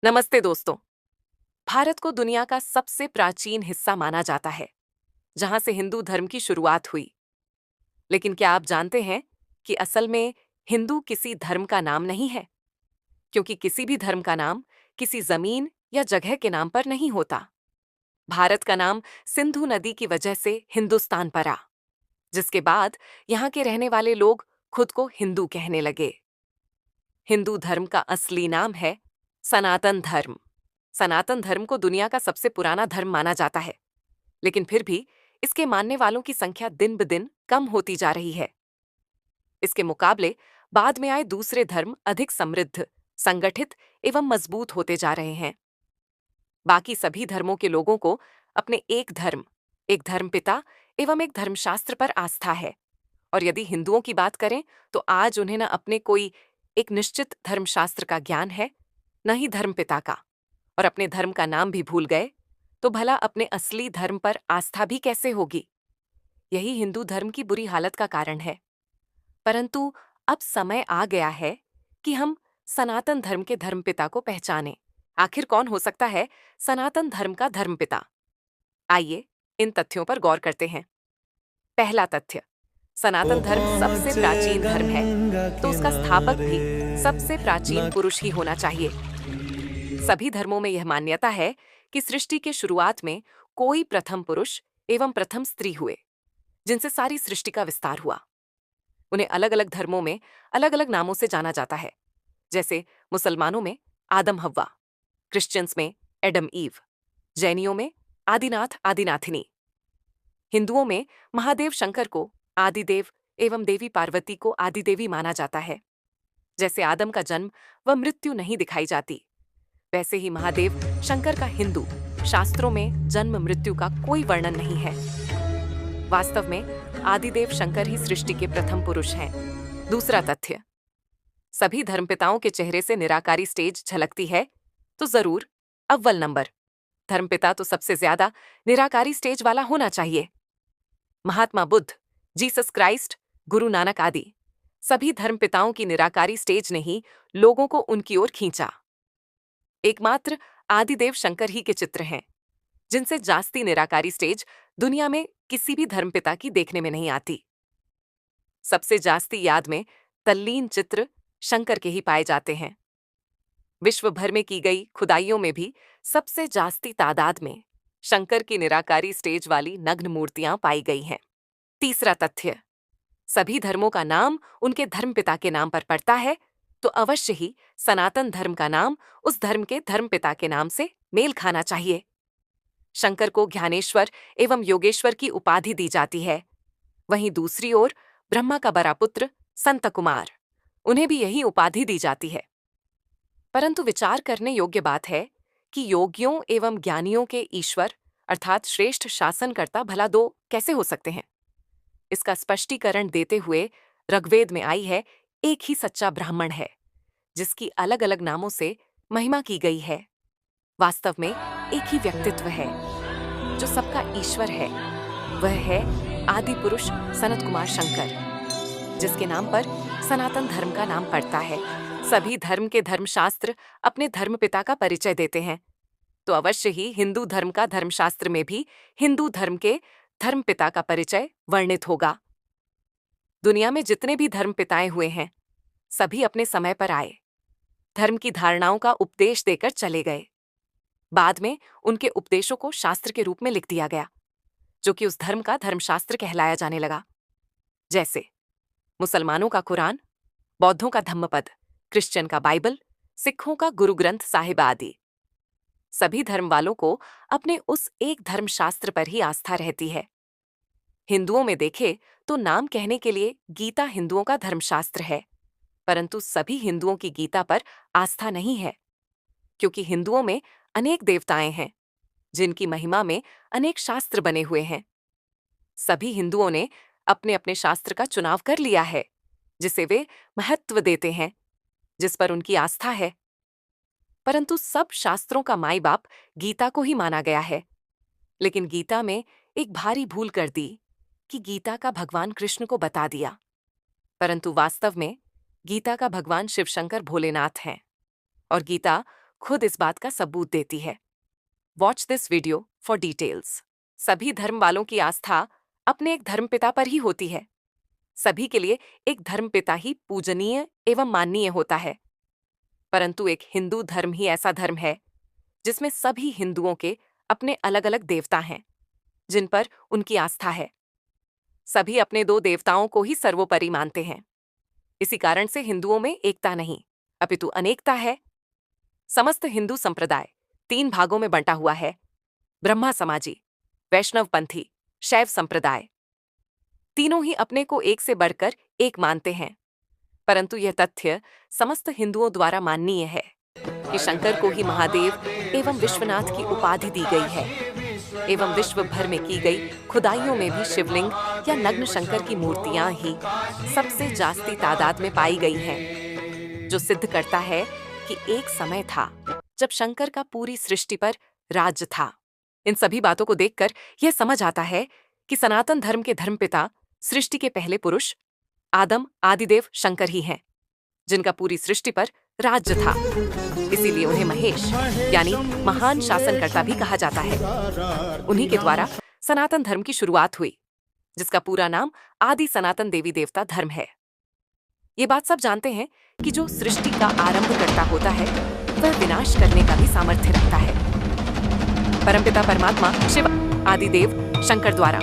नमस्ते दोस्तों। भारत को दुनिया का सबसे प्राचीन हिस्सा माना जाता है, जहां से हिंदू धर्म की शुरुआत हुई। लेकिन क्या आप जानते हैं कि असल में हिंदू किसी धर्म का नाम नहीं है? क्योंकि किसी भी धर्म का नाम किसी जमीन या जगह के नाम पर नहीं होता। भारत का नाम सिंधु नदी की वजह से हिंदुस्तान पड़ा, जिसके बाद यहाँ के रहने वाले लोग खुद को हिंदू कहने लगे। हिंदू धर्म का असली नाम है सनातन धर्म। सनातन धर्म को दुनिया का सबसे पुराना धर्म माना जाता है, लेकिन फिर भी इसके मानने वालों की संख्या दिन ब दिन कम होती जा रही है। इसके मुकाबले बाद में आए दूसरे धर्म अधिक समृद्ध, संगठित एवं मजबूत होते जा रहे हैं। बाकी सभी धर्मों के लोगों को अपने एक धर्म, एक धर्मपिता एवं एक धर्मशास्त्र पर आस्था है। और यदि हिंदुओं की बात करें तो आज उन्हें न अपने कोई एक निश्चित धर्मशास्त्र का ज्ञान है, न ही धर्मपिता का, और अपने धर्म का नाम भी भूल गए, तो भला अपने असली धर्म पर आस्था भी कैसे होगी? यही हिंदू धर्म की बुरी हालत का कारण है। परंतु अब समय आ गया है कि हम सनातन धर्म के धर्मपिता को पहचानें। आखिर कौन हो सकता है सनातन धर्म का धर्मपिता? आइए इन तथ्यों पर गौर करते हैं। पहला तथ्य, सनातन धर्म सबसे प्राचीन धर्म है, तो उसका स्थापक भी सबसे प्राचीन पुरुष ही होना चाहिए। सभी धर्मों में यह मान्यता है कि सृष्टि के शुरुआत में कोई प्रथम पुरुष एवं प्रथम स्त्री हुए, जिनसे सारी सृष्टि का विस्तार हुआ। उन्हें अलग अलग धर्मों में अलग अलग नामों से जाना जाता है, जैसे मुसलमानों में आदम हव्वा, क्रिश्चियंस में एडम ईव, जैनियों में आदिनाथ आदिनाथिनी, हिंदुओं में महादेव शंकर को आदिदेव एवं देवी पार्वती को आदिदेवी माना जाता है। जैसे आदम का जन्म व मृत्यु नहीं दिखाई जाती, वैसे ही महादेव शंकर का हिंदू शास्त्रों में जन्म मृत्यु का कोई वर्णन नहीं है। वास्तव में आदिदेव शंकर ही सृष्टि के प्रथम पुरुष हैं। दूसरा तथ्य, सभी धर्मपिताओं के चेहरे से निराकारी स्टेज झलकती है, तो जरूर अव्वल नंबर धर्मपिता तो सबसे ज्यादा निराकारी स्टेज वाला होना चाहिए। महात्मा बुद्ध, जीसस क्राइस्ट, गुरु नानक आदि सभी धर्मपिताओं की निराकारी स्टेज ने ही लोगों को उनकी ओर खींचा। एकमात्र आदिदेव शंकर ही के चित्र हैं, जिनसे जास्ती निराकारी स्टेज दुनिया में किसी भी धर्मपिता की देखने में नहीं आती। सबसे जास्ती याद में तल्लीन चित्र शंकर के ही पाए जाते हैं। विश्व भर में की गई खुदाइयों में भी सबसे जास्ती तादाद में शंकर की निराकारी स्टेज वाली नग्न मूर्तियां पाई गई हैं। तीसरा तथ्य, सभी धर्मों का नाम उनके धर्मपिता के नाम पर पड़ता है, तो अवश्य ही सनातन धर्म का नाम उस धर्म के धर्मपिता के नाम से मेल खाना चाहिए। शंकर को ज्ञानेश्वर एवं योगेश्वर की उपाधि दी जाती है। वहीं दूसरी ओर ब्रह्मा का बड़ा पुत्र संत कुमार, उन्हें भी यही उपाधि दी जाती है। परंतु विचार करने योग्य बात है कि योगियों एवं ज्ञानियों के ईश्वर अर्थात श्रेष्ठ शासनकर्ता भला दो कैसे हो सकते हैं? इसका स्पष्टीकरण देते हुए ऋग्वेद में आई है, एक ही सच्चा ब्राह्मण है, जिसकी अलग अलग नामों से महिमा की गई है। वास्तव में एक ही व्यक्तित्व है जो सबका ईश्वर है। वह है आदि पुरुष सनत कुमार शंकर, जिसके नाम पर सनातन धर्म का नाम पड़ता है। सभी धर्म के धर्मशास्त्र अपने धर्मपिता का परिचय देते हैं, तो अवश्य ही हिंदू धर्म का धर्मशास्त्र में भी हिंदू धर्म के धर्मपिता का परिचय वर्णित होगा। दुनिया में जितने भी धर्मपिताएं हुए हैं, सभी अपने समय पर आए, धर्म की धारणाओं का उपदेश देकर चले गए। बाद में उनके उपदेशों को शास्त्र के रूप में लिख दिया गया, जो कि उस धर्म का धर्मशास्त्र कहलाया जाने लगा। जैसे मुसलमानों का कुरान, बौद्धों का धम्मपद, क्रिश्चियन का बाइबल, सिखों का गुरु ग्रंथ साहिब आदि। सभी धर्म वालों को अपने उस एक धर्मशास्त्र पर ही आस्था रहती है। हिंदुओं में देखे तो नाम कहने के लिए गीता हिंदुओं का धर्मशास्त्र है, परंतु सभी हिंदुओं की गीता पर आस्था नहीं है, क्योंकि हिंदुओं में अनेक देवताएं हैं, जिनकी महिमा में अनेक शास्त्र बने हुए हैं। सभी हिंदुओं ने अपने अपने शास्त्र का चुनाव कर लिया है, जिसे वे महत्व देते हैं, जिस पर उनकी आस्था है। परंतु सब शास्त्रों का माई बाप गीता को ही माना गया है। लेकिन गीता में एक भारी भूल कर दी कि गीता का भगवान कृष्ण को बता दिया, परंतु वास्तव में गीता का भगवान शिवशंकर भोलेनाथ हैं, और गीता खुद इस बात का सबूत देती है। Watch this video for details. सभी धर्म वालों की आस्था अपने एक धर्मपिता पर ही होती है। सभी के लिए एक धर्मपिता ही पूजनीय एवं माननीय होता है। परंतु एक हिंदू धर्म ही ऐसा धर्म है जिसमें सभी हिंदुओं के अपने अलग अलग देवता हैं जिन पर उनकी आस्था है। सभी अपने दो देवताओं को ही सर्वोपरि मानते हैं। इसी कारण से हिंदुओं में एकता नहीं अपितु अनेकता है। समस्त हिंदू संप्रदाय 3 भागों में बंटा हुआ है: ब्रह्मा समाजी, वैष्णव पंथी, शैव संप्रदाय। तीनों ही अपने को एक से बढ़कर एक मानते हैं। परंतु यह तथ्य समस्त हिंदुओं द्वारा माननीय है कि शंकर को ही महादेव एवं विश्वनाथ की उपाधि दी गई है एवं विश्व भर में की गई खुदाइयों में भी शिवलिंग या नग्न शंकर की मूर्तियां ही सबसे जास्ती तादाद में पाई गई हैं, जो सिद्ध करता है कि एक समय था जब शंकर का पूरी सृष्टि पर राज्य था। इन सभी बातों को देखकर यह समझ आता है कि सनातन धर्म के धर्मपिता सृष्टि के पहले पुरुष आदम आदिदेव शंकर ही हैं, जिनका पूरी सृष्टि पर राज्य था। इसीलिए उन्हें महेश यानी महान शासनकर्ता भी कहा जाता है। उन्हीं के द्वारा सनातन धर्म की शुरुआत हुई, जिसका पूरा नाम आदि सनातन देवी देवता धर्म है। ये बात सब जानते हैं कि जो सृष्टि का आरंभ करता होता है वह विनाश करने का भी सामर्थ्य रखता है। परमपिता परमात्मा शिव आदिदेव शंकर द्वारा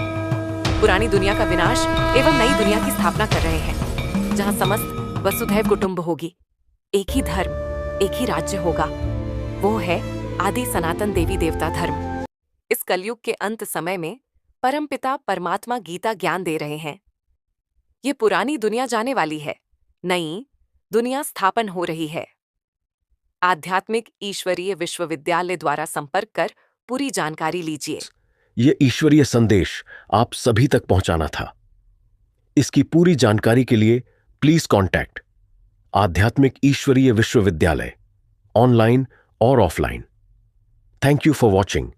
पुरानी दुनिया का विनाश एवं नई दुनिया की स्थापना कर रहे हैं, जहां समस्त वसुधैव कुटुंब होगी, एक ही धर्म, एक ही राज्य होगा। वो है आदि सनातन देवी देवता धर्म। इस कलयुग के अंत समय में परमपिता परमात्मा गीता ज्ञान दे रहे हैं। ये पुरानी दुनिया जाने वाली है, नई दुनिया स्थापन हो रही है। आध्यात्मिक ईश्वरीय विश्वविद्यालय द्वारा संपर्क कर पूरी जानकारी लीजिए। ये ईश्वरीय संदेश आप सभी तक पहुंचाना था। इसकी पूरी जानकारी के लिए प्लीज कॉन्टैक्ट आध्यात्मिक ईश्वरीय विश्वविद्यालय, ऑनलाइन और offline. Thank you for watching.